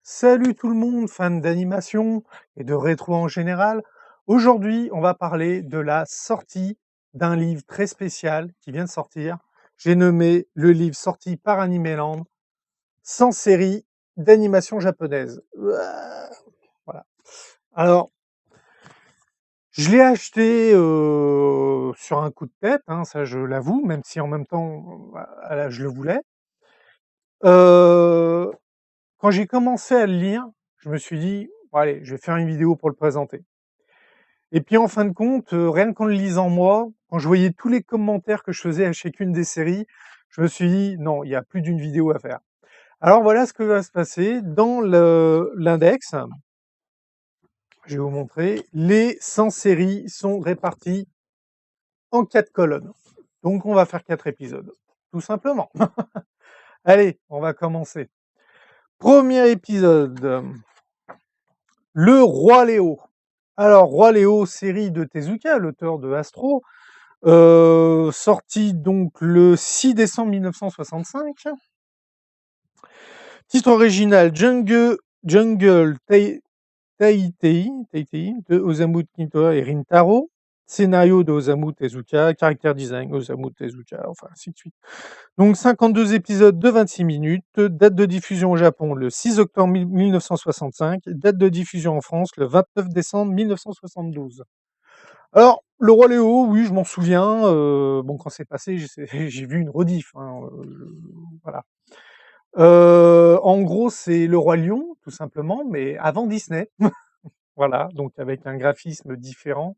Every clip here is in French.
Salut tout le monde, fans d'animation et de rétro en général. Aujourd'hui, on va parler de la sortie d'un livre très spécial qui vient de sortir. J'ai nommé le livre sorti par Animeland, 100 séries d'animation japonaise. Ouah. Voilà. Alors, je l'ai acheté sur un coup de tête, hein, ça je l'avoue, même si en même temps, voilà, je le voulais. Euh, Quand j'ai commencé à le lire, je me suis dit: «Bon allez, je vais faire une vidéo pour le présenter». Et puis en fin de compte, rien qu'en le lisant moi, quand je voyais tous les commentaires que je faisais à chacune des séries, je me suis dit: «Non, il y a plus d'une vidéo à faire». Alors voilà ce que va se passer dans le l'index. Je vais vous montrer. Les 100 séries sont réparties en 4 colonnes. Donc on va faire 4 épisodes, tout simplement. Allez, on va commencer. Premier épisode, Le Roi Léo. Alors, Roi Léo, série de Tezuka, l'auteur de Astro, sorti donc le 6 décembre 1965. Titre original Jungle Taitei de Osamu Tezuka et Rintaro. Scénario de Osamu Tezuka, caractère design Osamu Tezuka, enfin ainsi de suite. Donc 52 épisodes de 26 minutes, date de diffusion au Japon le 6 octobre 1965, date de diffusion en France le 29 décembre 1972. Alors, Le Roi Léo, oui, je m'en souviens. Bon, quand c'est passé, j'ai vu une rediff, hein, voilà. En gros, c'est Le Roi Lion, tout simplement, mais avant Disney. Voilà, donc avec un graphisme différent.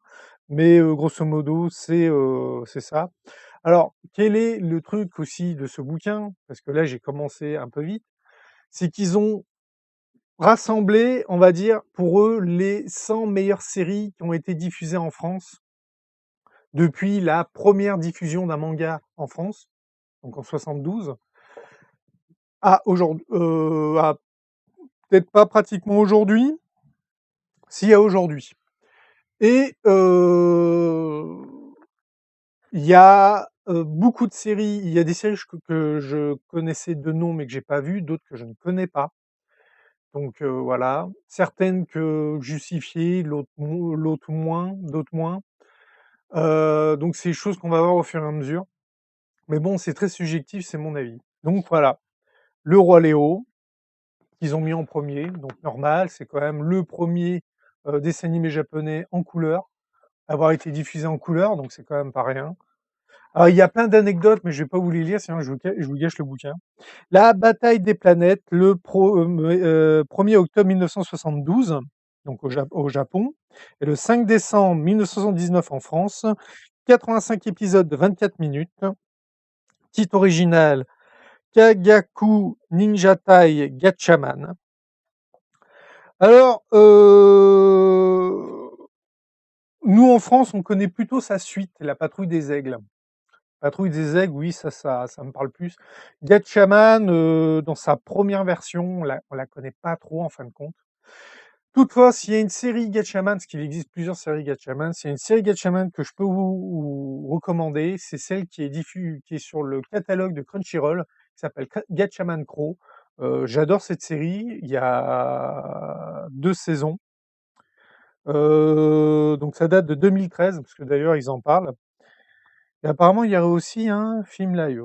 Mais grosso modo, c'est ça. Alors, quel est le truc aussi de ce bouquin? Parce que là, j'ai commencé un peu vite. C'est qu'ils ont rassemblé, on va dire, pour eux, les 100 meilleures séries qui ont été diffusées en France depuis la première diffusion d'un manga en France, donc en 72, à aujourd'hui, à peut-être pas pratiquement aujourd'hui, si à aujourd'hui. Et il y a beaucoup de séries, il y a des séries que je connaissais de nom mais que j'ai pas vues, d'autres que je ne connais pas. Donc voilà, certaines que justifiées, l'autre moins, d'autres moins. Donc c'est des choses qu'on va voir au fur et à mesure. Mais bon, c'est très subjectif, c'est mon avis. Donc voilà, Le Roi Léo, qu'ils ont mis en premier, donc normal, c'est quand même le premier dessin animé japonais en couleur, avoir été diffusé en couleur, donc c'est quand même pas rien. Alors il y a plein d'anecdotes, mais je vais pas vous les lire, sinon je vous gâche le bouquin. La bataille des planètes, le 1er octobre 1972, donc au Japon, et le 5 décembre 1979 en France, 85 épisodes de 24 minutes, titre original Kagaku Ninjatai Gatchaman. Alors, nous en France, on connaît plutôt sa suite, La Patrouille des Aigles. Patrouille des Aigles, oui, ça me parle plus. Gatchaman, dans sa première version, on la connaît pas trop en fin de compte. Toutefois, s'il y a une série Gatchaman, parce qu'il existe plusieurs séries Gatchaman, s'il y a une série Gatchaman que je peux vous recommander, c'est celle qui est sur le catalogue de Crunchyroll, qui s'appelle Gatchaman Crow. J'adore cette série, il y a 2 saisons. Donc ça date de 2013, parce que d'ailleurs ils en parlent. Et apparemment il y aurait aussi un film live.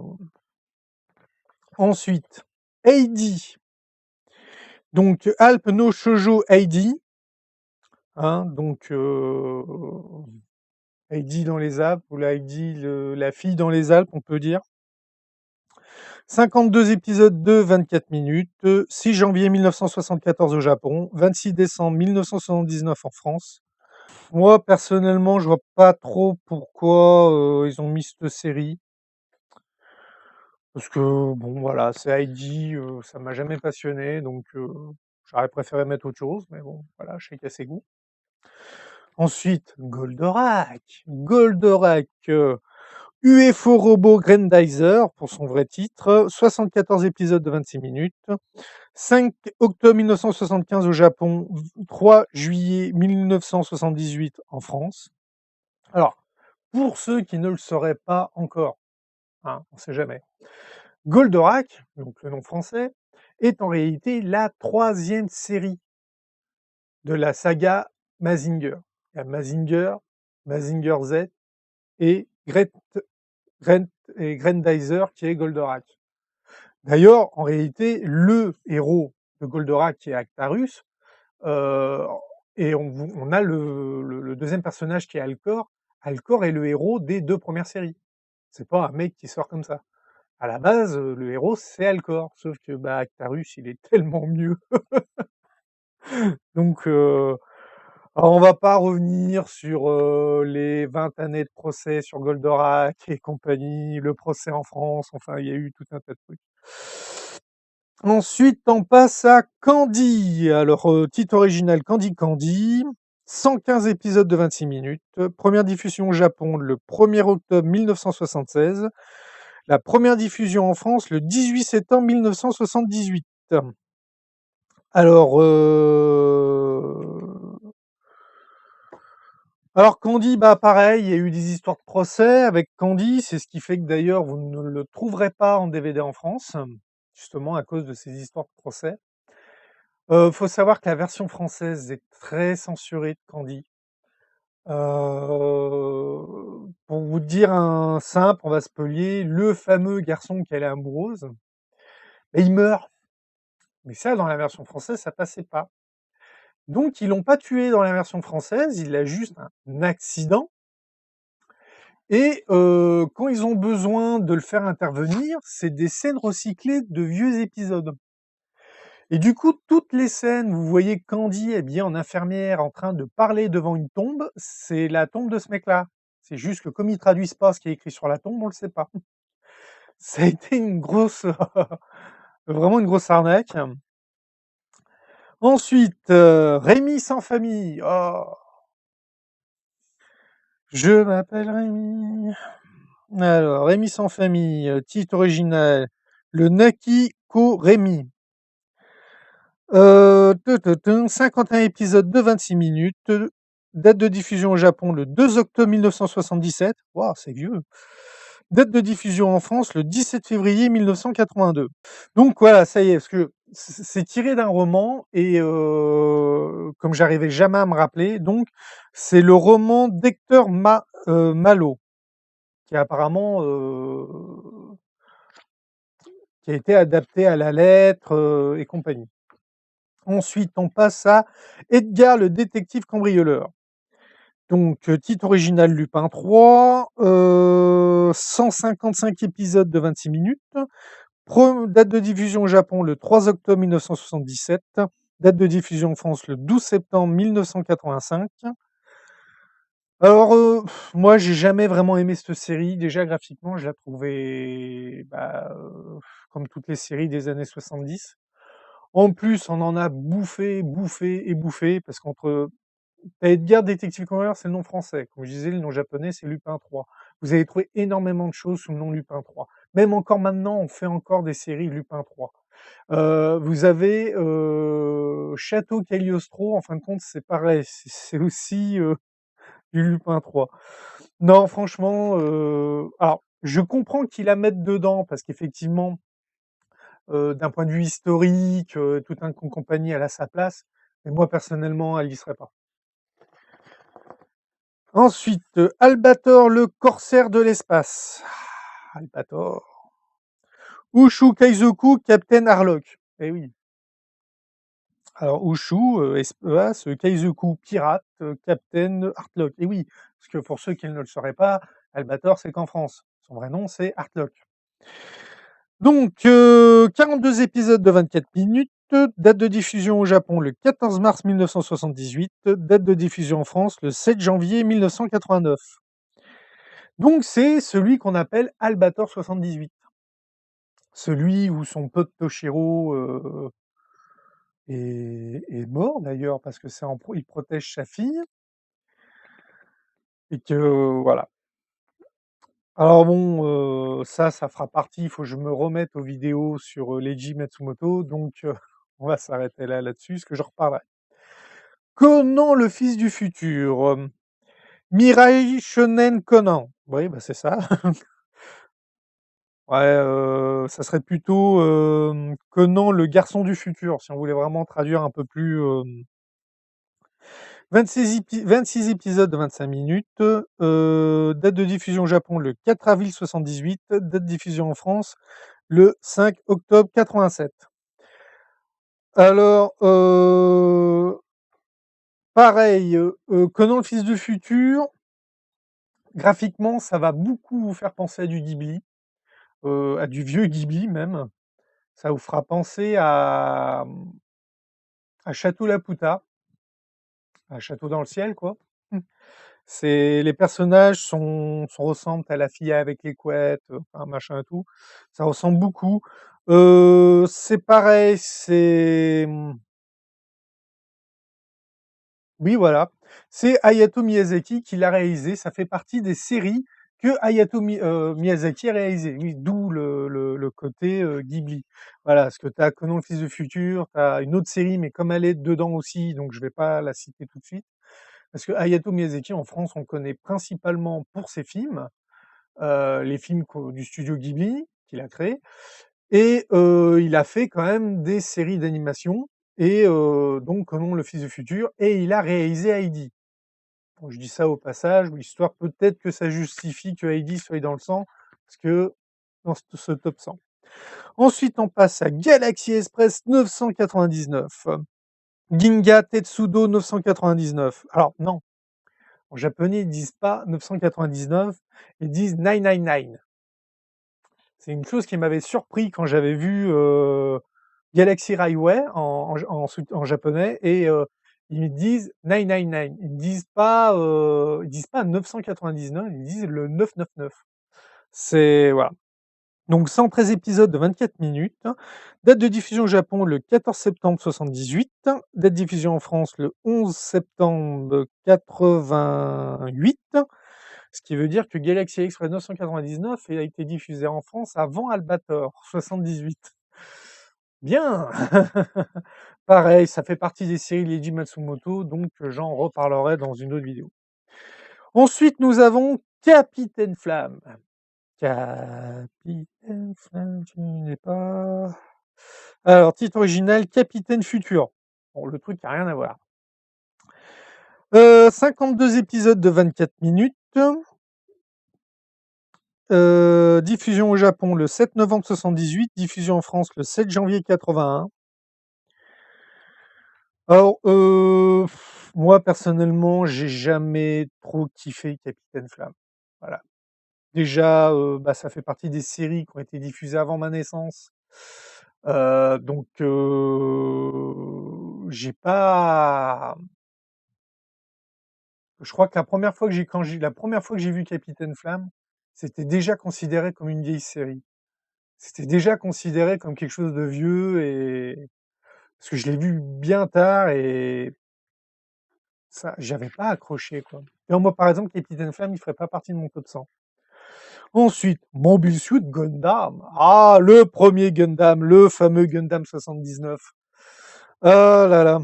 Ensuite, Heidi. Donc Alp no Shoujo Heidi. Hein, donc Heidi dans les Alpes, ou la Heidi, la fille dans les Alpes, on peut dire. 52 épisodes de 24 minutes, 6 janvier 1974 au Japon, 26 décembre 1979 en France. Moi, personnellement, je vois pas trop pourquoi ils ont mis cette série. Parce que, bon, voilà, c'est Heidi, ça m'a jamais passionné, donc j'aurais préféré mettre autre chose, mais bon, voilà, je sais qu'il y a ses goûts. Ensuite, Goldorak. Goldorak, UFO Robot Grandizer, pour son vrai titre, 74 épisodes de 26 minutes, 5 octobre 1975 au Japon, 3 juillet 1978 en France. Alors, pour ceux qui ne le sauraient pas encore, hein, on ne sait jamais, Goldorak, donc le nom français, est en réalité la 3e série de la saga Mazinger. Il y a Mazinger, Mazinger Z et Grant et Grendizer qui est Goldorak. D'ailleurs, en réalité, le héros de Goldorak qui est Actarus, euh, et on a le deuxième personnage qui est Alcor. Alcor est le héros des 2 premières séries. C'est pas un mec qui sort comme ça. À la base, le héros c'est Alcor, sauf que bah, Actarus il est tellement mieux. Donc alors on va pas revenir sur les 20 années de procès sur Goldorak et compagnie, le procès en France, enfin il y a eu tout un tas de trucs. Ensuite, on passe à Candy. Alors, titre original Candy Candy, 115 épisodes de 26 minutes. Première diffusion au Japon le 1er octobre 1976. La première diffusion en France le 18 septembre 1978. Alors, Candy, bah pareil, il y a eu des histoires de procès avec Candy, c'est ce qui fait que d'ailleurs vous ne le trouverez pas en DVD en France, justement à cause de ces histoires de procès. Faut savoir que la version française est très censurée de Candy. Pour vous dire un simple, on va spoiler, le fameux garçon qu'elle est amoureuse, mais il meurt. Mais ça, dans la version française, ça passait pas. Donc ils l'ont pas tué dans la version française, il a juste un accident. Et quand ils ont besoin de le faire intervenir, c'est des scènes recyclées de vieux épisodes. Et du coup, toutes les scènes où vous voyez Candy habillée en infirmière en train de parler devant une tombe, c'est la tombe de ce mec-là. C'est juste que comme ils traduisent pas ce qui est écrit sur la tombe, on le sait pas. Ça a été une grosse, vraiment une grosse arnaque. Ensuite, Rémi sans famille. Oh, je m'appelle Rémi. Alors, Rémi sans famille, titre original, le Nakiko Rémi. 51 épisodes de 26 minutes. Date de diffusion au Japon le 2 octobre 1977. Waouh, c'est vieux. Date de diffusion en France le 17 février 1982. Donc voilà, ça y est, parce que c'est tiré d'un roman et comme j'arrivais jamais à me rappeler, donc c'est le roman d'Hector Malot, qui apparemment qui a été adapté à la lettre et compagnie. Ensuite, on passe à Edgar le détective cambrioleur. Donc, titre original Lupin 3, 155 épisodes de 26 minutes. Date de diffusion au Japon le 3 octobre 1977. Date de diffusion en France le 12 septembre 1985. Alors, moi, j'ai jamais vraiment aimé cette série. Déjà, graphiquement, je la trouvais comme toutes les séries des années 70. En plus, on en a bouffé, bouffé et bouffé, parce qu'entre Edgar Détective Cambrioleur, c'est le nom français. Comme je disais, le nom japonais, c'est Lupin 3. Vous allez trouver énormément de choses sous le nom Lupin 3. Même encore maintenant, on fait encore des séries Lupin 3. Vous avez Château Cagliostro, en fin de compte, c'est pareil. C'est aussi du Lupin 3. Non, franchement, alors, je comprends qu'ils la mettent dedans, parce qu'effectivement, d'un point de vue historique, tout un compagnie, elle a sa place. Mais moi, personnellement, elle y serait pas. Ensuite, Albator, le corsaire de l'espace. Albator. Ushu Kaizoku, Captain Harlock. Eh oui. Alors, Ushu, EAS, Kaizoku, pirate, Captain Harlock. Eh oui, parce que pour ceux qui ne le sauraient pas, Albator, c'est qu'en France. Son vrai nom, c'est Harlock. Donc, 42 épisodes de 24 minutes. Date de diffusion au Japon le 14 mars 1978. Date de diffusion en France le 7 janvier 1989. Donc, c'est celui qu'on appelle Albator 78. Celui où son pote Toshiro est mort d'ailleurs, parce que il protège sa fille. Et que voilà. Alors bon, ça fera partie, il faut que je me remette aux vidéos sur Leiji Matsumoto, donc on va s'arrêter là-dessus, parce que je reparlerai. Conan, le fils du futur. Mirai Shonen Conan. Oui, bah c'est ça. Ouais, ça serait plutôt Conan le garçon du futur, si on voulait vraiment traduire un peu plus, 26 épisodes de 25 minutes, date de diffusion au Japon le 4 avril 78, date de diffusion en France le 5 octobre 87. Alors, pareil, Conan le fils du futur, graphiquement, ça va beaucoup vous faire penser à du Ghibli, à du vieux Ghibli même. Ça vous fera penser à Château Laputa, à Château dans le ciel, quoi. C'est les personnages ressemblent à La fille avec les couettes, enfin machin et tout. Ça ressemble beaucoup. C'est pareil, oui, voilà. C'est Hayao Miyazaki qui l'a réalisé. Ça fait partie des séries que Miyazaki a réalisé. Oui, d'où le côté, Ghibli. Voilà, parce que tu as Conan le fils du futur, tu as une autre série, mais comme elle est dedans aussi, donc je vais pas la citer tout de suite. Parce que Hayao Miyazaki, en France, on le connaît principalement pour ses films, les films du studio Ghibli qu'il a créé, et il a fait quand même des séries d'animation, et donc Conan le fils du futur, et il a réalisé Heidi. Bon, je dis ça au passage, histoire peut-être que ça justifie que Heidi soit dans le sang, parce que dans ce top 100. Ensuite, on passe à Galaxy Express 999. Ginga Tetsudo 999. Alors non, en japonais, ils disent pas 999, ils disent 999. C'est une chose qui m'avait surpris quand j'avais vu Galaxy Railway en japonais, et ils me disent 999. Ils disent pas 999, ils disent le 999. C'est voilà. Donc 113 épisodes de 24 minutes. Date de diffusion au Japon le 14 septembre 78. Date de diffusion en France le 11 septembre 88. Ce qui veut dire que Galaxy Express 999 a été diffusé en France avant Albator 78. Bien. Pareil, ça fait partie des séries Leiji Matsumoto, donc j'en reparlerai dans une autre vidéo. Ensuite, nous avons Capitaine Flamme. Capitaine Flamme, tu n'es pas... Alors, titre original, Capitaine Futur. Bon, le truc n'a rien à voir. 52 épisodes de 24 minutes. Diffusion au Japon le 7 novembre 78, diffusion en France le 7 janvier 81. Alors, moi personnellement, j'ai jamais trop kiffé Capitaine Flamme. Voilà. Déjà, ça fait partie des séries qui ont été diffusées avant ma naissance. Donc, j'ai pas. Je crois que la première fois que j'ai vu Capitaine Flamme, c'était déjà considéré comme une vieille série. C'était déjà considéré comme quelque chose de vieux, et parce que je l'ai vu bien tard, et ça, j'avais pas accroché, quoi. Et moi, par exemple, Capitaine Flamme, il ferait pas partie de mon top 100. Ensuite, Mobile Suit Gundam. Ah, le premier Gundam, le fameux Gundam 79. Ah là là.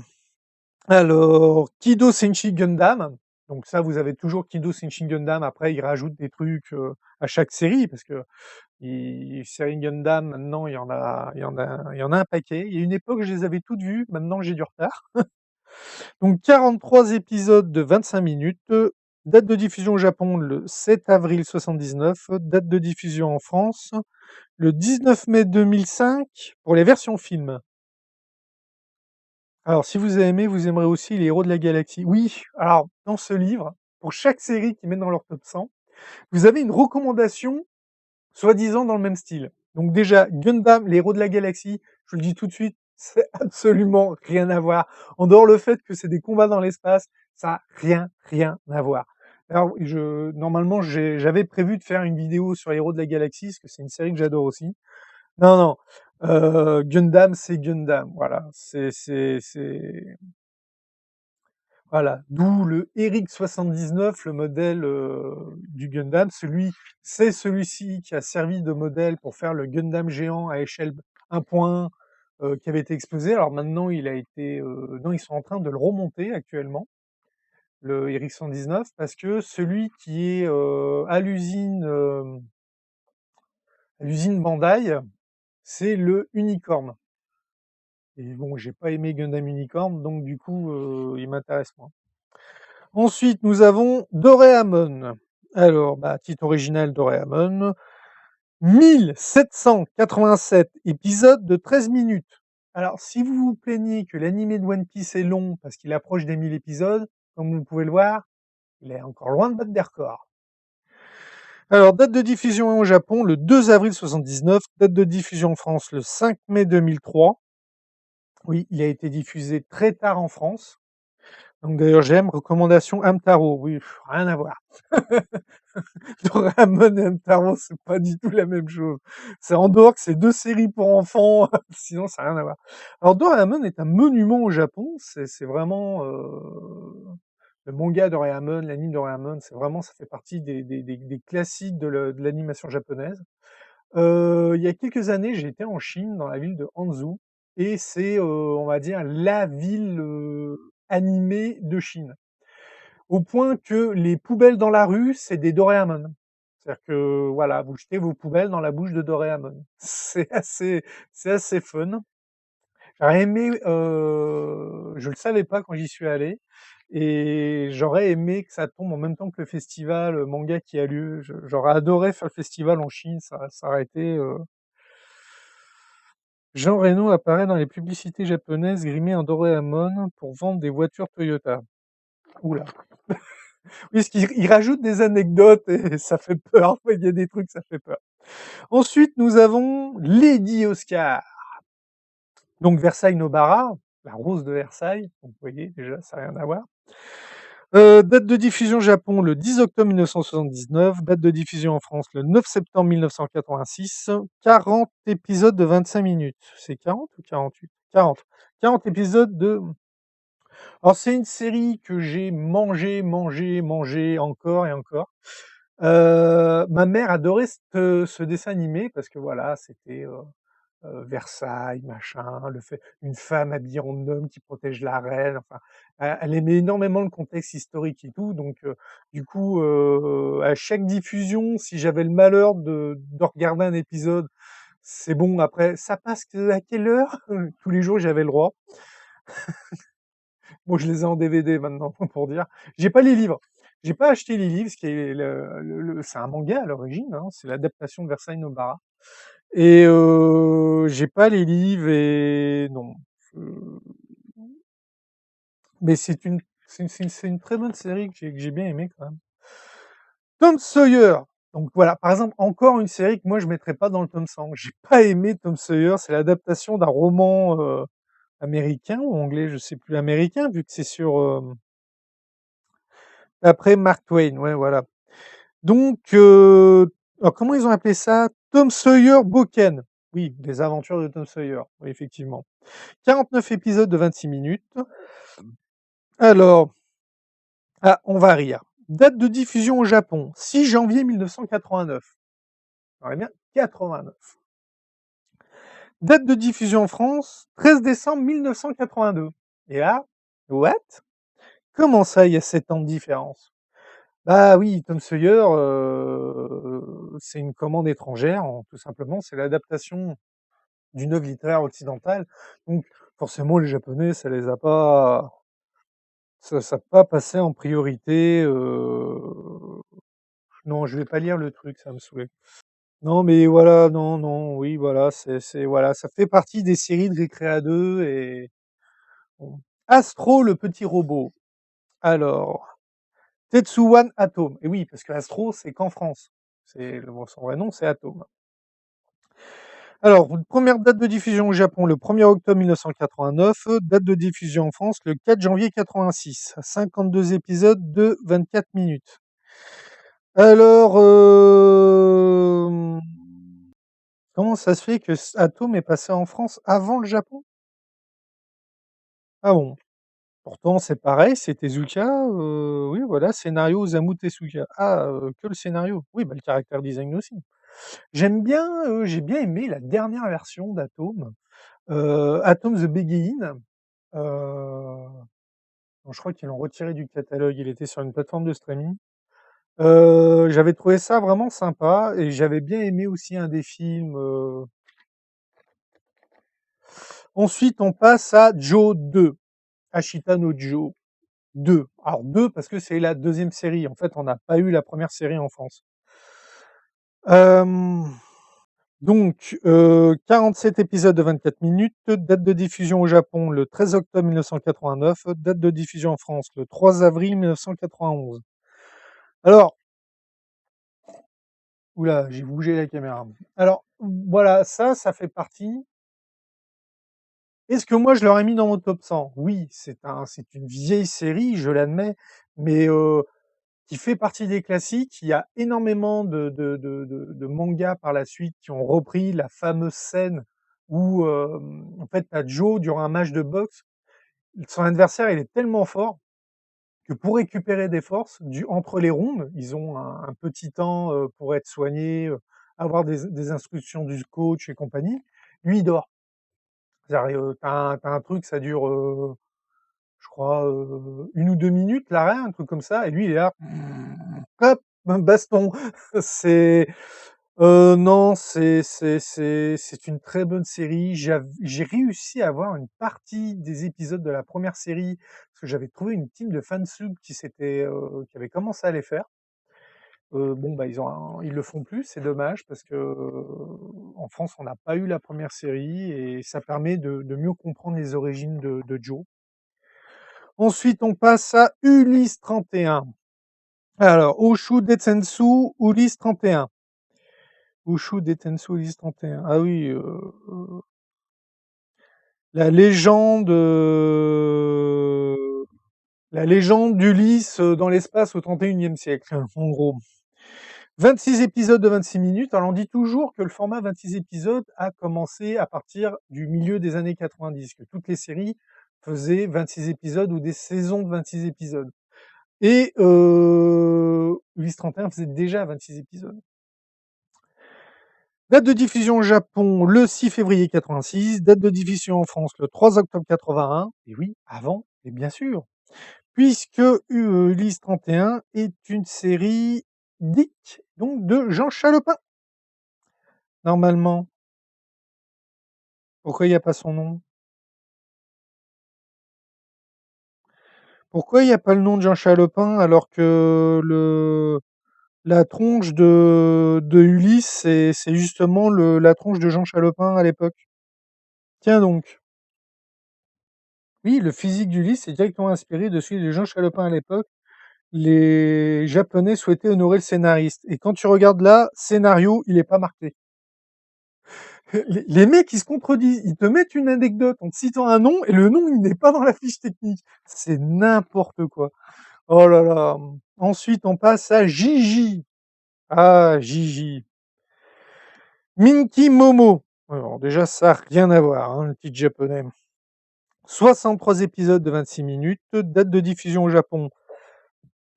Alors, Kido Senshi Gundam. Donc ça, vous avez toujours Kido Senshi Gundam. Après, ils rajoutent des trucs à chaque série, parce que série Gundam, maintenant, il y en a un paquet. Il y a une époque, je les avais toutes vues. Maintenant, j'ai du retard. Donc 43 épisodes de 25 minutes. Date de diffusion au Japon le 7 avril 79. Date de diffusion en France le 19 mai 2005 pour les versions film. Alors, si vous avez aimé, vous aimerez aussi Les Héros de la Galaxie. Oui, alors, dans ce livre, pour chaque série qu'ils mettent dans leur top 100, vous avez une recommandation soi-disant dans le même style. Donc déjà, Gundam, Les Héros de la Galaxie, je vous le dis tout de suite, c'est absolument rien à voir. En dehors le fait que c'est des combats dans l'espace, ça a rien à voir. Alors, normalement, j'avais prévu de faire une vidéo sur Les Héros de la Galaxie, parce que c'est une série que j'adore aussi. Non, non, Gundam, c'est Gundam, voilà. Voilà, d'où le Eric 79, le modèle du Gundam. C'est celui-ci qui a servi de modèle pour faire le Gundam géant à échelle 1.1 qui avait été exposé. Alors maintenant, non, ils sont en train de le remonter actuellement, le Eric 119, parce que celui qui est à l'usine Bandai, c'est le Unicorn. et bon, j'ai pas aimé Gundam Unicorn, donc du coup, il m'intéresse moins. Ensuite, nous avons Doraemon. Alors, bah, titre original Doraemon, 1787 épisodes de 13 minutes. Alors, si vous vous plaignez que l'animé de One Piece est long parce qu'il approche des 1000 épisodes, comme vous pouvez le voir, il est encore loin de battre des records. Alors, date de diffusion au Japon, le 2 avril 79, date de diffusion en France, le 5 mai 2003. Oui, il a été diffusé très tard en France. Donc d'ailleurs, j'aime, recommandation Hamtaro. Oui, rien à voir. Doraemon et Hamtaro, c'est pas du tout la même chose. C'est en dehors que c'est deux séries pour enfants, sinon ça n'a rien à voir. Alors Doraemon est un monument au Japon, c'est vraiment le manga Doraemon, l'anime Doraemon, c'est vraiment, ça fait partie des classiques de l'animation japonaise. Il y a quelques années, j'ai été en Chine, dans la ville de Hangzhou, et c'est, on va dire, la ville animée de Chine. Au point que les poubelles dans la rue, c'est des Doraemon. C'est-à-dire que, voilà, vous jetez vos poubelles dans la bouche de Doraemon. C'est assez fun. J'aurais aimé, je le savais pas quand j'y suis allé, et j'aurais aimé que ça tombe en même temps que le festival manga qui a lieu. J'aurais adoré faire le festival en Chine, ça aurait été. Jean Reno apparaît dans les publicités japonaises grimé en Doraemon pour vendre des voitures Toyota. Oula. Oui, parce qu'il rajoute des anecdotes et ça fait peur. Il y a des trucs, ça fait peur. Ensuite, nous avons Lady Oscar. Donc Versailles Nobara, la rose de Versailles. Donc, vous voyez, déjà, ça n'a rien à voir. Date de diffusion Japon le 10 octobre 1979, date de diffusion en France le 9 septembre 1986, 40 épisodes de 25 minutes. C'est 40 ou 48? 40. 40 épisodes de... Alors c'est une série que j'ai mangé encore et encore. Ma mère adorait ce dessin animé parce que voilà, c'était Versailles, machin, le fait une femme habillée en homme qui protège la reine, enfin, elle aimait énormément le contexte historique et tout, donc du coup, à chaque diffusion, si j'avais le malheur de regarder un épisode, c'est bon, après, ça passe à quelle heure? Tous les jours, j'avais le droit. Bon, je les ai en DVD maintenant, pour dire. J'ai pas les livres. J'ai pas acheté les livres, ce qui est c'est un manga à l'origine, hein, c'est l'adaptation de Versailles Nobara. Et j'ai pas les livres et non. Je- Mais c'est une très bonne série que j'ai bien aimée quand même. Tom Sawyer. Donc voilà, par exemple, encore une série que moi je mettrais pas dans le Tom 100. J'ai pas aimé Tom Sawyer, c'est l'adaptation d'un roman américain ou anglais, je sais plus, américain, vu que c'est sur après Mark Twain, ouais, voilà. Donc, alors comment ils ont appelé ça? Tom Sawyer Boken. Oui, les aventures de Tom Sawyer, oui, effectivement. 49 épisodes de 26 minutes. Alors, ah, on va rire. Date de diffusion au Japon, 6 janvier 1989. On bien 89. Date de diffusion en France, 13 décembre 1982. Et là, what? Comment ça, il y a 7 ans de différence? Bah oui, Tom Sawyer, c'est une commande étrangère, tout simplement. C'est l'adaptation d'une œuvre littéraire occidentale. Donc, forcément, les Japonais, ça a pas passé en priorité. Non, je vais pas lire le truc, ça me saoulait. Non, mais voilà, non, non, oui, voilà, voilà, ça fait partie des séries de Récréa 2 et bon. Astro, le petit robot. Alors, Tetsuwan Atom. Et oui, parce que Astro, c'est qu'en France. Son vrai nom, c'est Atom. Alors, première date de diffusion au Japon, le 1er octobre 1989, date de diffusion en France, le 4 janvier 86, 52 épisodes de 24 minutes. Alors, comment ça se fait que Atom est passé en France avant le Japon? Ah bon? Pourtant, c'est pareil, c'est Tezuka, oui, voilà, scénario Osamu Tezuka. Ah, que le scénario. Oui, bah, le character design aussi. J'ai bien aimé la dernière version d'Atom, Atom the Begin. Bon, je crois qu'ils l'ont retiré du catalogue, il était sur une plateforme de streaming. J'avais trouvé ça vraiment sympa et j'avais bien aimé aussi un des films, Ensuite, on passe à Joe 2, Ashita no Joe 2. Alors 2 parce que c'est la deuxième série. En fait, on n'a pas eu la première série en France. Donc, 47 épisodes de 24 minutes, date de diffusion au Japon le 13 octobre 1989, date de diffusion en France le 3 avril 1991. Alors, oula, j'ai bougé la caméra. Alors, voilà, ça fait partie. Est-ce que moi je l'aurais mis dans mon top 100? Oui, c'est une vieille série, je l'admets, mais qui fait partie des classiques. Il y a énormément de mangas par la suite qui ont repris la fameuse scène où en fait t'as Joe durant un match de boxe, son adversaire il est tellement fort que pour récupérer des forces entre les rounds, ils ont un petit temps pour être soignés, avoir des instructions du coach et compagnie. Lui il dort. C'est-à-dire, t'as un truc, ça dure je crois 1 ou 2 minutes l'arrêt, un truc comme ça, et lui il est là, hop, baston. C'est non, c'est une très bonne série. J'ai réussi à avoir une partie des épisodes de la première série, parce que j'avais trouvé une team de fansub qui avait commencé à les faire. Bon, bah, ils le font plus, c'est dommage parce que, en France, on n'a pas eu la première série et ça permet de mieux comprendre les origines de Joe. Ensuite, on passe à Ulysse 31. Alors, Oshu Detsensu Ulysse 31. Oshu Detsensu Ulysse 31. Ah oui, la légende, la légende d'Ulysse dans l'espace au 31e siècle, en gros. 26 épisodes de 26 minutes. Alors, on dit toujours que le format 26 épisodes a commencé à partir du milieu des années 90, que toutes les séries faisaient 26 épisodes ou des saisons de 26 épisodes. Et Ulysse 31 faisait déjà 26 épisodes. Date de diffusion au Japon le 6 février 86, date de diffusion en France le 3 octobre 81, et oui, avant, et bien sûr, puisque Ulysse 31 est une série dite donc de Jean Chalopin, normalement. Pourquoi il n'y a pas son nom? Pourquoi il n'y a pas le nom de Jean Chalopin alors que la tronche de Ulysse, c'est justement la tronche de Jean Chalopin à l'époque? Tiens donc. Oui, le physique d'Ulysse est directement inspiré de celui de Jean Chalopin à l'époque. Les Japonais souhaitaient honorer le scénariste. Et quand tu regardes là, scénario, il est pas marqué. Les mecs, ils se contredisent. Ils te mettent une anecdote en te citant un nom et le nom, il n'est pas dans la fiche technique. C'est n'importe quoi. Oh là là. Ensuite, on passe à Gigi. Ah, Gigi. Minky Momo. Alors déjà, ça n'a rien à voir, hein, le titre japonais. 63 épisodes de 26 minutes. Date de diffusion au Japon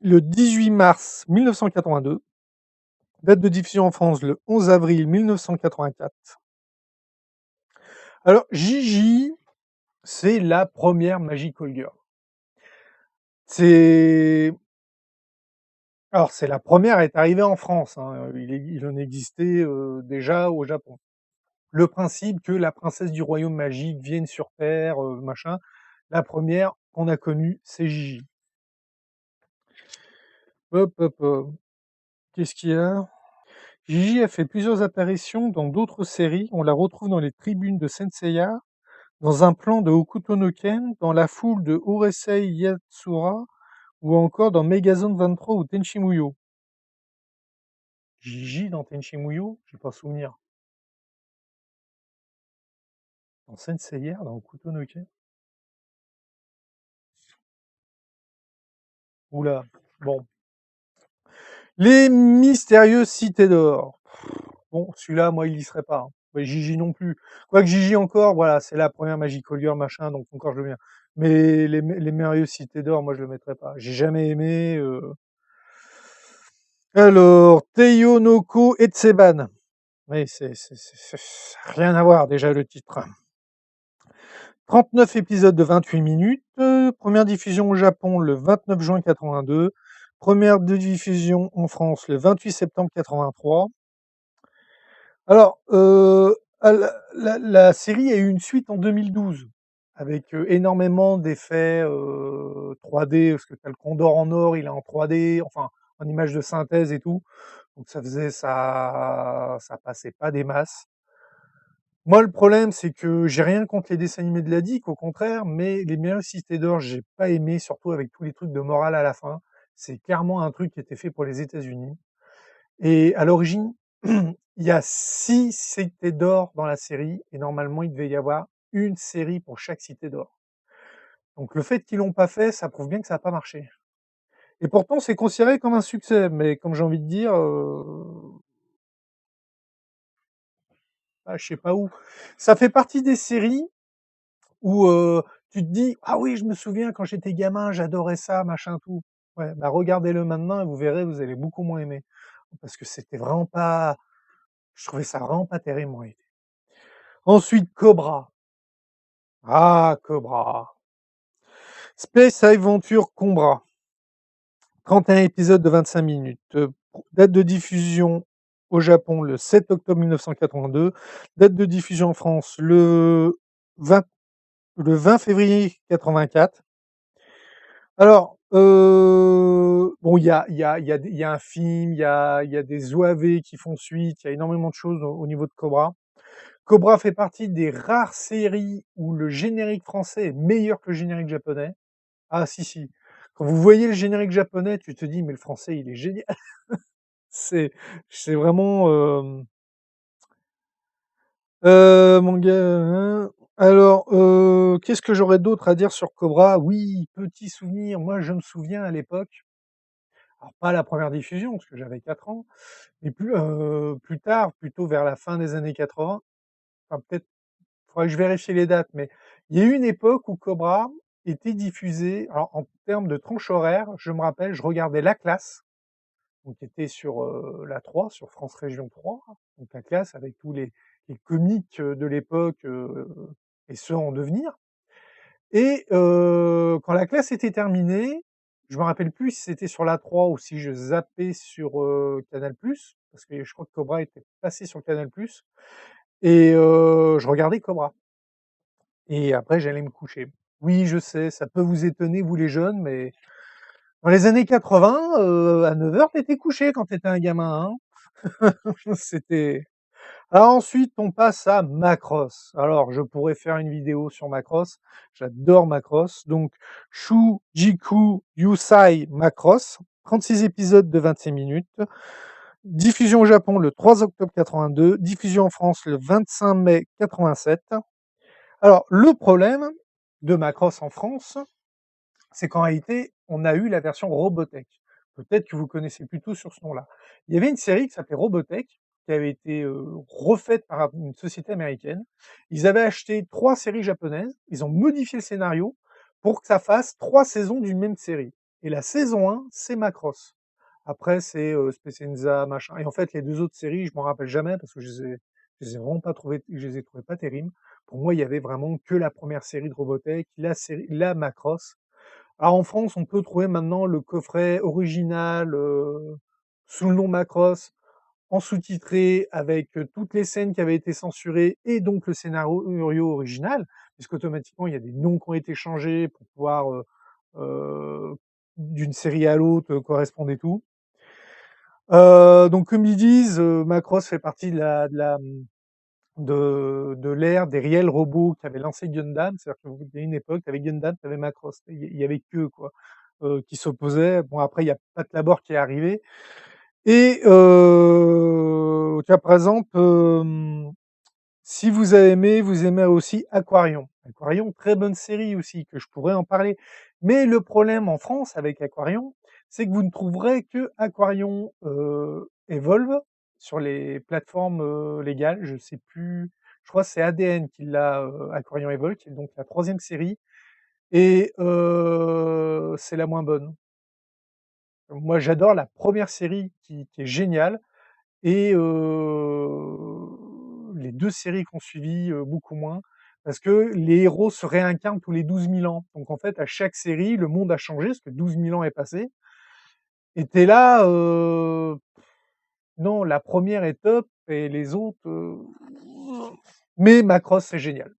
le 18 mars 1982. Date de diffusion en France le 11 avril 1984. Alors, Gigi, c'est la première Magical Girl. C'est alors c'est la première à être arrivée en France, hein, il en existait, déjà au Japon. Le principe que la princesse du royaume magique vienne sur terre, machin, la première qu'on a connue, c'est Gigi. Hop, hop, hop. Qu'est-ce qu'il y a? Gigi a fait plusieurs apparitions dans d'autres séries. On la retrouve dans les tribunes de Senseiya, dans un plan de Hokuto no Ken, dans la foule de Urusei Yatsura, ou encore dans Megazone 23 ou Tenchi Muyo. Gigi dans Tenchi Muyo? J'ai pas souvenir. Dans Senseiya, dans Hokuto no Ken? Oula, bon. Les mystérieuses cités d'or. Bon, celui-là, moi, il y serait pas, hein. Ouais, Gigi non plus. Quoique Gigi encore, voilà, c'est la première Magical Girl, machin, donc encore je veux bien. Mais les merveilleuses cités d'or, moi, je le mettrais pas. J'ai jamais aimé. Alors, Teiyonoko Etseban. Oui, ça a rien à voir déjà le titre. 39 épisodes de 28 minutes. Première diffusion au Japon le 29 juin 82. Première diffusion en France le 28 septembre 83. Alors, Ah, la série a eu une suite en 2012 avec, énormément d'effets, 3D parce que tu as le Condor en or, il est en 3D, enfin, en images de synthèse et tout, donc ça passait pas des masses. Moi, le problème, c'est que j'ai rien contre les dessins animés de Ladic, au contraire, mais Les Mérieux Cités d'Or, j'ai pas aimé, surtout avec tous les trucs de morale à la fin. C'est clairement un truc qui était fait pour les États-Unis. Et à l'origine, il y a 6 cités d'or dans la série, et normalement, il devait y avoir une série pour chaque cité d'or. Donc le fait qu'ils l'ont pas fait, ça prouve bien que ça a pas marché. Et pourtant, c'est considéré comme un succès, mais comme j'ai envie de dire, je sais pas où. Ça fait partie des séries où, tu te dis: «Ah oui, je me souviens quand j'étais gamin, j'adorais ça, machin tout». Ouais, bah, regardez-le maintenant et vous verrez, vous allez beaucoup moins aimer. Parce que c'était vraiment pas, je trouvais ça vraiment pas terrible, moi. Ensuite, Cobra. Ah, Cobra. Space Aventure Cobra. 31 épisodes de 25 minutes. Date de diffusion au Japon le 7 octobre 1982. Date de diffusion en France le 20 février 84. Alors, bon, il y a un film, il y a des OAV qui font suite, il y a énormément de choses au niveau de Cobra. Cobra fait partie des rares séries où le générique français est meilleur que le générique japonais. Ah si, si. Quand vous voyez le générique japonais, tu te dis: «Mais le français, il est génial!» C'est c'est vraiment, mon gars, alors, qu'est-ce que j'aurais d'autre à dire sur Cobra? Oui, petit souvenir, moi je me souviens à l'époque, alors pas la première diffusion parce que j'avais 4 ans, mais plus tard, plutôt vers la fin des années 80, enfin peut-être, faudrait que je vérifie les dates, mais il y a eu une époque où Cobra était diffusé, alors en termes de tranche horaire, je me rappelle, je regardais La Classe, donc qui était sur, la 3, sur France Région 3, donc La Classe avec tous les comiques, de l'époque, et ceux en devenir. Et quand La Classe était terminée, je me rappelle plus si c'était sur la 3 ou si je zappais sur, Canal+, parce que je crois que Cobra était passé sur Canal+, et je regardais Cobra et après j'allais me coucher. Oui, je sais, ça peut vous étonner, vous les jeunes, mais dans les années 80, à 9 heures, tu couché quand tu étais un gamin, hein. C'était Alors ensuite, on passe à Macross. Alors, je pourrais faire une vidéo sur Macross. J'adore Macross. Donc, Shujiku Yusai Macross, 36 épisodes de 26 minutes. Diffusion au Japon le 3 octobre 82. Diffusion en France le 25 mai 87. Alors, le problème de Macross en France, c'est qu'en réalité, on a eu la version Robotech. Peut-être que vous connaissez plutôt sur ce nom-là. Il y avait une série qui s'appelait Robotech, qui avait été, refaite par une société américaine. Ils avaient acheté 3 séries japonaises, ils ont modifié le scénario pour que ça fasse 3 saisons d'une même série, et la saison 1, c'est Macross. Après c'est, Space Enza, machin, et en fait les 2 autres séries, je m'en rappelle jamais parce que je les ai vraiment pas trouvées, je les ai trouvées pas terribles. Pour moi, il y avait vraiment que la première série de Robotech, la Macross. Alors en France, on peut trouver maintenant le coffret original, sous le nom Macross, en sous-titré avec, toutes les scènes qui avaient été censurées et donc le scénario original, puisqu'automatiquement il y a des noms qui ont été changés pour pouvoir, heu, d'une série à l'autre, correspondre et tout. Donc comme ils disent, Macross fait partie de l'ère des réels robots qui avaient lancé Gundam. C'est-à-dire qu'il y a une époque, tu avais Gundam, tu avais Macross, il y avait qu'eux, quoi, qui s'opposaient. Bon, après, il y a Pat Labor qui est arrivé, et tu vois, par exemple, si vous avez aimé, vous aimez aussi Aquarion. Aquarion, très bonne série aussi, que je pourrais en parler. Mais le problème en France avec Aquarion, c'est que vous ne trouverez que Aquarion, Evolve sur les plateformes, légales. Je sais plus, je crois que c'est ADN qui l'a, Aquarion Evolve, qui est donc la 3e série, et c'est la moins bonne. Moi, j'adore la première série qui est géniale, et les 2 séries qui ont suivi, beaucoup moins, parce que les héros se réincarnent tous les 12 000 ans. Donc en fait, à chaque série, le monde a changé parce que 12 000 ans est passé, et tu es là, non, la première est top, et les autres, mais Macross, c'est génial.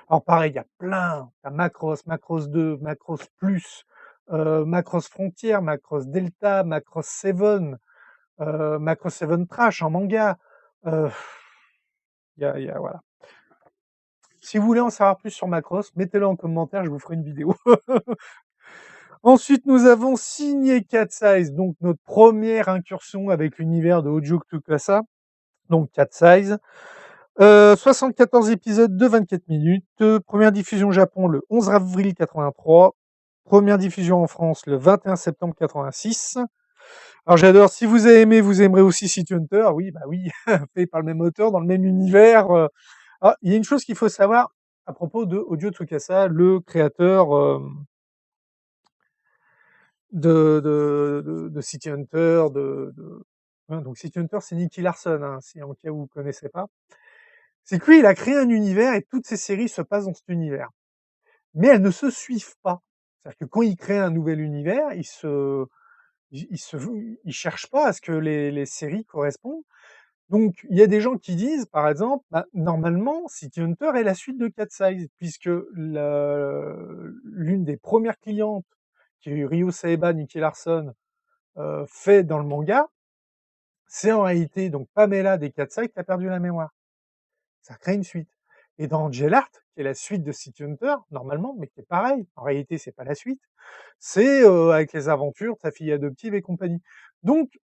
Alors pareil, il y a plein, tu Macross, Macross 2, Macross Plus, Macross Frontier, Macross Delta, Macross 7, Macross 7 Trash en manga. Heu, il y a voilà. Si vous voulez en savoir plus sur Macross, mettez-le en commentaire, je vous ferai une vidéo. Ensuite, nous avons signé Cat Size, donc notre première incursion avec l'univers de Hojo Tsukasa, donc Cat Size. 74 épisodes de 24 minutes. Première diffusion au Japon le 11 avril 83. Première diffusion en France le 21 septembre 86. Alors j'adore, si vous avez aimé, vous aimerez aussi City Hunter. Oui, bah oui, fait par le même auteur, dans le même univers. Ah, il y a une chose qu'il faut savoir à propos de Audio Tsukasa, le créateur de City Hunter, hein, donc City Hunter, c'est Nicky Larson, hein, si en cas où vous connaissez pas. C'est que lui, il a créé un univers et toutes ses séries se passent dans cet univers. Mais elles ne se suivent pas. C'est-à-dire que quand il crée un nouvel univers, il cherche pas à ce que les séries correspondent. Donc, il y a des gens qui disent, par exemple, bah, normalement, City Hunter est la suite de Cat Size, puisque l'une des premières clientes qui a eu Ryo Saeba, Nicky Larson, fait dans le manga, c'est en réalité donc Pamela des Cat Size qui a perdu la mémoire. Ça crée une suite. Et dans Angel Art, qui est la suite de City Hunter, normalement, mais qui est pareil, en réalité, c'est pas la suite, c'est avec les aventures de sa fille adoptive et compagnie. Donc,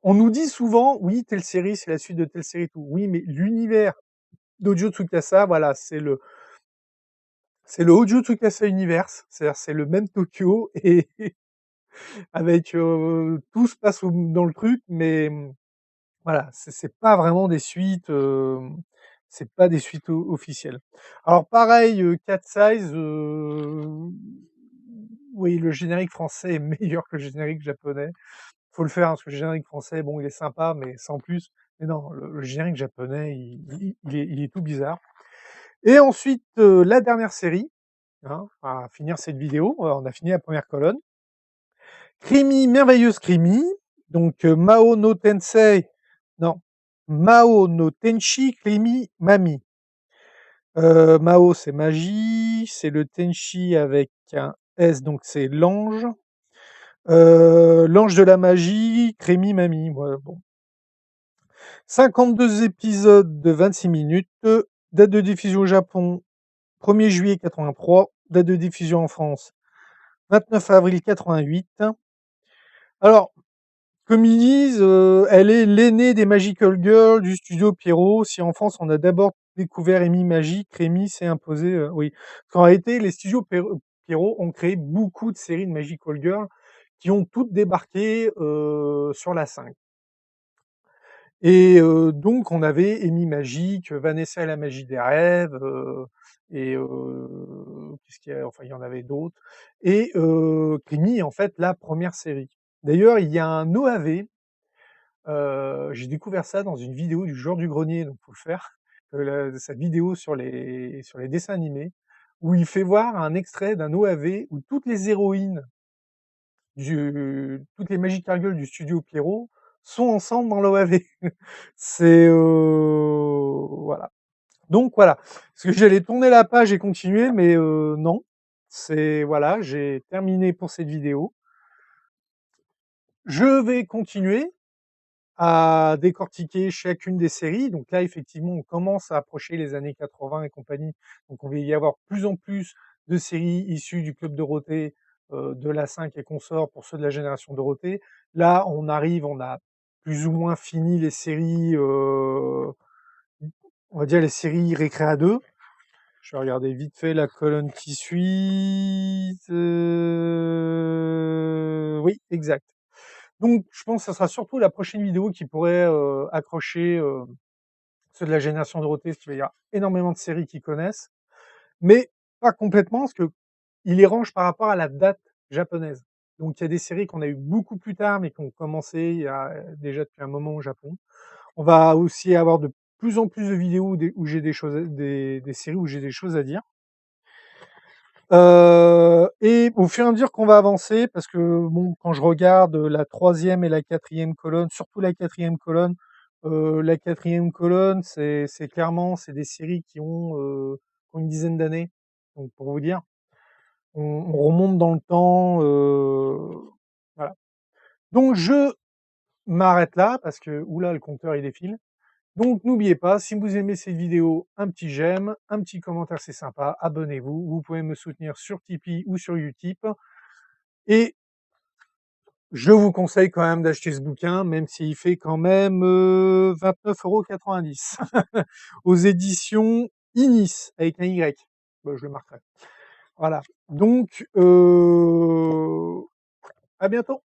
on nous dit souvent, oui, telle série, c'est la suite de telle série, tout. Oui, mais l'univers d'Audio Tsukasa, voilà, c'est le Audio Tsukasa Universe, c'est-à-dire c'est le même Tokyo et avec tout se passe dans le truc, mais voilà, c'est pas vraiment des suites, c'est pas des suites officielles. Alors pareil, Cat Size, oui, le générique français est meilleur que le générique japonais. Faut le faire, hein, parce que le générique français, bon, il est sympa, mais sans plus. Mais non, le générique japonais, il est tout bizarre. Et ensuite, la dernière série, hein, à finir cette vidéo, on a fini la première colonne. Krimi, merveilleuse Krimi, donc Mao no Tensei, non, Mao no Tenshi Krimi Mami. Mao, c'est magie, c'est le Tenshi avec un S, donc c'est l'ange. L'ange de la magie, Krimi Mami, ouais, bon. 52 épisodes de 26 minutes, date de diffusion au Japon, 1er juillet 83, date de diffusion en France, 29 avril 88. Alors, comme ils disent, elle est l'aînée des Magical Girls du studio Pierrot. Si en France, on a d'abord découvert Amy Magique, Rémi s'est imposé, oui. Parce qu'en réalité, les studios Pierrot ont créé beaucoup de séries de Magical Girls qui ont toutes débarqué sur la 5. Et donc on avait Amy Magique, Vanessa et la magie des rêves, et qu'est-ce qu'il y a? Enfin, il y en avait d'autres. Et Krimi, en fait, la première série. D'ailleurs, il y a un OAV, j'ai découvert ça dans une vidéo du Joueur du Grenier, donc faut le faire, sa vidéo sur les dessins animés, où il fait voir un extrait d'un OAV où toutes les héroïnes toutes les Magical Girls du studio Pierrot sont ensemble dans l'OAV. C'est voilà. Donc voilà. Parce que j'allais tourner la page et continuer, mais non. C'est voilà, j'ai terminé pour cette vidéo. Je vais continuer à décortiquer chacune des séries. Donc là, effectivement, on commence à approcher les années 80 et compagnie. Donc on va y avoir plus en plus de séries issues du Club Dorothée, de la 5 et consorts pour ceux de la génération Dorothée. Là, on a plus ou moins fini les séries, on va dire les séries Récréa 2. Je vais regarder vite fait la colonne qui suit. Oui, exact. Donc, je pense que ça sera surtout la prochaine vidéo qui pourrait accrocher ceux de la génération Dorothée, parce qu'il va y avoir énormément de séries qu'ils connaissent, mais pas complètement, parce que il les range par rapport à la date japonaise. Donc, il y a des séries qu'on a eu beaucoup plus tard, mais qui ont commencé il y a déjà depuis un moment au Japon. On va aussi avoir de plus en plus de vidéos où j'ai des choses, des séries où j'ai des choses à dire. Et au fur et à mesure qu'on va avancer, parce que bon, quand je regarde la troisième et la quatrième colonne, surtout la quatrième colonne, La 4e colonne, c'est clairement, c'est des séries qui ont une dizaine d'années. Donc pour vous dire, on remonte dans le temps, voilà. Donc je m'arrête là parce que, ouh là, le compteur il défile. Donc n'oubliez pas, si vous aimez cette vidéo, un petit j'aime, un petit commentaire, c'est sympa, abonnez-vous. Vous pouvez me soutenir sur Tipeee ou sur Utip. Et je vous conseille quand même d'acheter ce bouquin, même s'il fait quand même 29,90 € aux éditions Inis avec un Y. Bah, je le marquerai. Voilà. Donc, à bientôt.